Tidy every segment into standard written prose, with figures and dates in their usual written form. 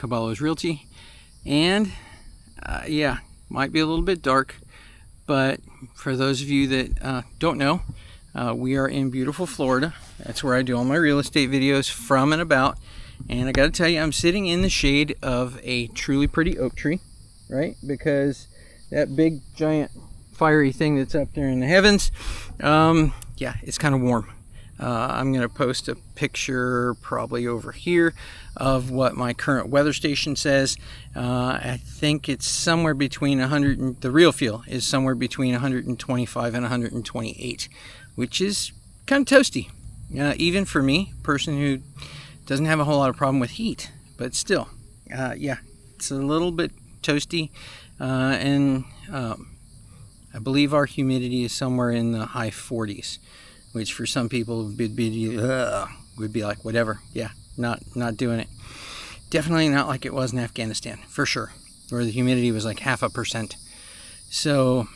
Caballo's Realty, and yeah, might be a little bit dark, but for those of you that don't know, we are in beautiful Florida. That's where I do all my real estate videos from and about. And I got to tell you, I'm sitting in the shade of a truly pretty oak tree, right? Because that big giant fiery thing that's up there in the heavens, yeah, it's kind of warm. I'm going to post a picture probably over here of what my current weather station says. I think it's somewhere between 100 and the real feel is somewhere between 125 and 128, which is kind of toasty, even for me, a person who doesn't have a whole lot of problem with heat, but still, yeah, it's a little bit toasty, and I believe our humidity is somewhere in the high 40s. Which for some people would be like, whatever, yeah, not doing it. Definitely not like it was in Afghanistan, for sure, where the humidity was like 0.5%. So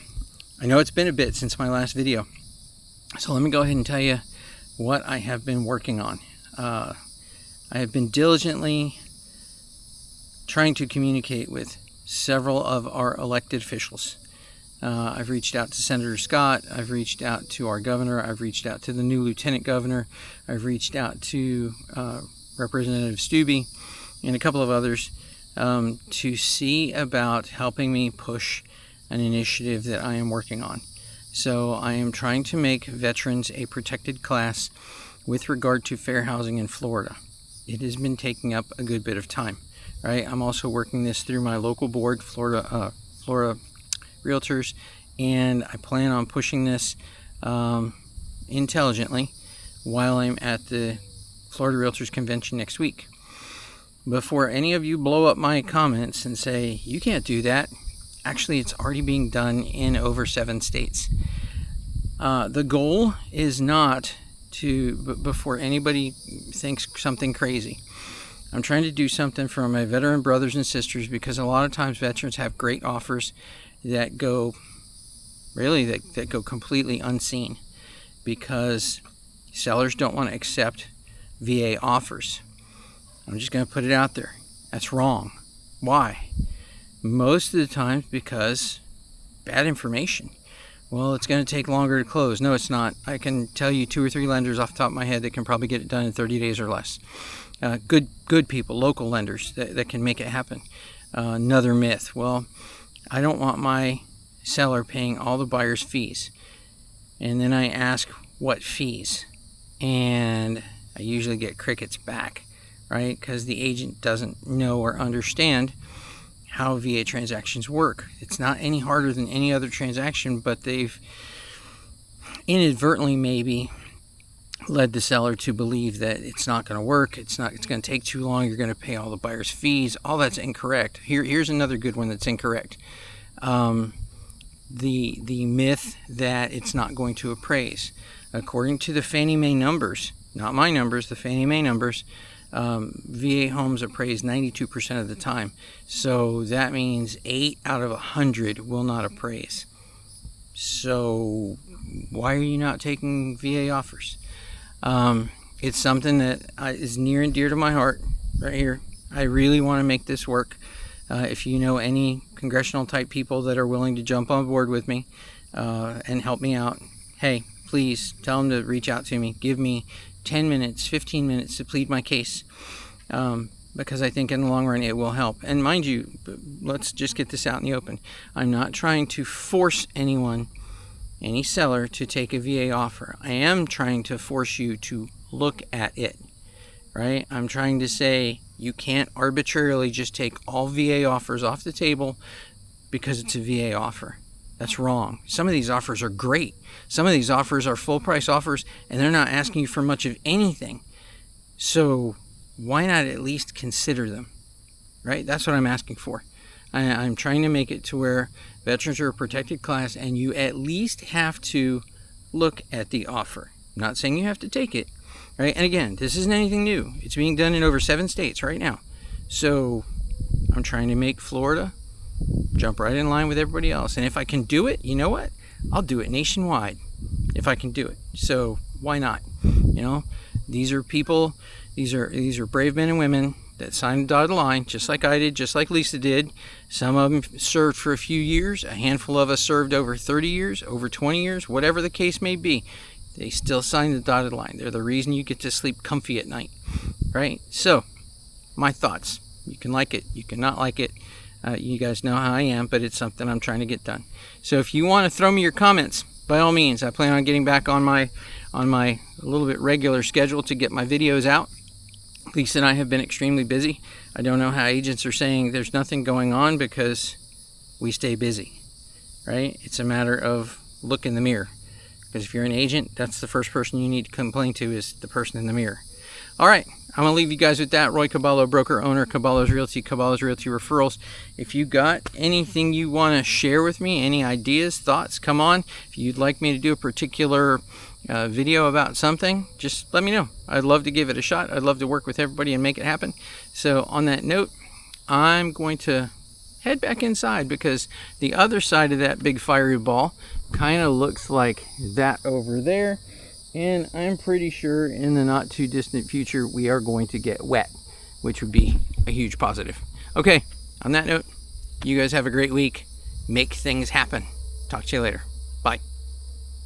I know it's been a bit since my last video, so let me go ahead and tell you what I have been working on. I have been diligently trying to communicate with several of our elected officials. I've reached out to Senator Scott, I've reached out to our governor, I've reached out to the new lieutenant governor, I've reached out to Representative Stubbe and a couple of others to see about helping me push an initiative that I am working on. So I am trying to make veterans a protected class with regard to fair housing in Florida. It has been taking up a good bit of time, right? I'm also working this through my local board, Florida Realtors, and I plan on pushing this intelligently while I'm at the Florida Realtors Convention next week. Before any of you blow up my comments and say, you can't do that, actually it's already being done in over 7 states. The goal is not to, before anybody thinks something crazy, I'm trying to do something for my veteran brothers and sisters, because a lot of times veterans have great offers that go that go completely unseen because sellers don't want to accept VA offers. I'm just going to put it out there. That's wrong. Why? Most of the time because bad information. Well, it's going to take longer to close. No, it's not. I can tell you 2 or 3 lenders off the top of my head that can probably get it done in 30 days or less. Good people, local lenders that can make it happen. Another myth. Well, I don't want my seller paying all the buyer's fees. And then I ask, what fees? And I usually get crickets back, right? Because the agent doesn't know or understand how VA transactions work. It's not any harder than any other transaction, but they've inadvertently maybe led the seller to believe that it's not going to work, it's going to take too long, you're going to pay all the buyer's fees. All that's incorrect. Here's another good one that's incorrect. The myth that it's not going to appraise. According to the Fannie Mae numbers, not my numbers, the Fannie Mae numbers, VA homes appraise 92% of the time. So that means 8 out of 100 will not appraise. So why are you not taking VA offers? It's something that is near and dear to my heart right here. I really want to make this work. If you know any congressional type people that are willing to jump on board with me and help me out, hey, please tell them to reach out to me. Give me 10 minutes, 15 minutes to plead my case, because I think in the long run it will help. And mind you, let's just get this out in the open. I'm not trying to force anyone, any seller, to take a VA offer. I am trying to force you to look at it, right? I'm trying to say you can't arbitrarily just take all VA offers off the table because it's a VA offer. That's wrong. Some of these offers are great. Some of these offers are full price offers, and they're not asking you for much of anything. So why not at least consider them, right? That's what I'm asking for. I'm trying to make it to where veterans are a protected class, and you at least have to look at the offer. I'm not saying you have to take it, right? And again, this isn't anything new. It's being done in over 7 states right now. So I'm trying to make Florida jump right in line with everybody else. And if I can do it, you know what? I'll do it nationwide if I can do it. So why not? You know, these are people, these are brave men and women that signed the dotted line, just like I did, just like Lisa did. Some of them served for a few years. A handful of us served over 30 years, over 20 years, whatever the case may be. They still signed the dotted line. They're the reason you get to sleep comfy at night, right? So, my thoughts. You can like it, you cannot like it. You guys know how I am, but it's something I'm trying to get done. So if you want to throw me your comments, by all means. I plan on getting back on my a little bit regular schedule to get my videos out. Lisa and I have been extremely busy. I don't know how agents are saying there's nothing going on, because we stay busy, right? It's a matter of look in the mirror. Because if you're an agent, that's the first person you need to complain to, is the person in the mirror. All right, I'm going to leave you guys with that. Roy Caballo, broker, owner, Caballo's Realty Referrals. If you got anything you want to share with me, any ideas, thoughts, come on. If you'd like me to do a particular video about something, just let me know. I'd love to give it a shot. I'd love to work with everybody and make it happen. So on that note, I'm going to head back inside, because the other side of that big fiery ball kind of looks like that over there. And I'm pretty sure in the not too distant future, we are going to get wet, which would be a huge positive. Okay, on that note, you guys have a great week. Make things happen. Talk to you later. Bye.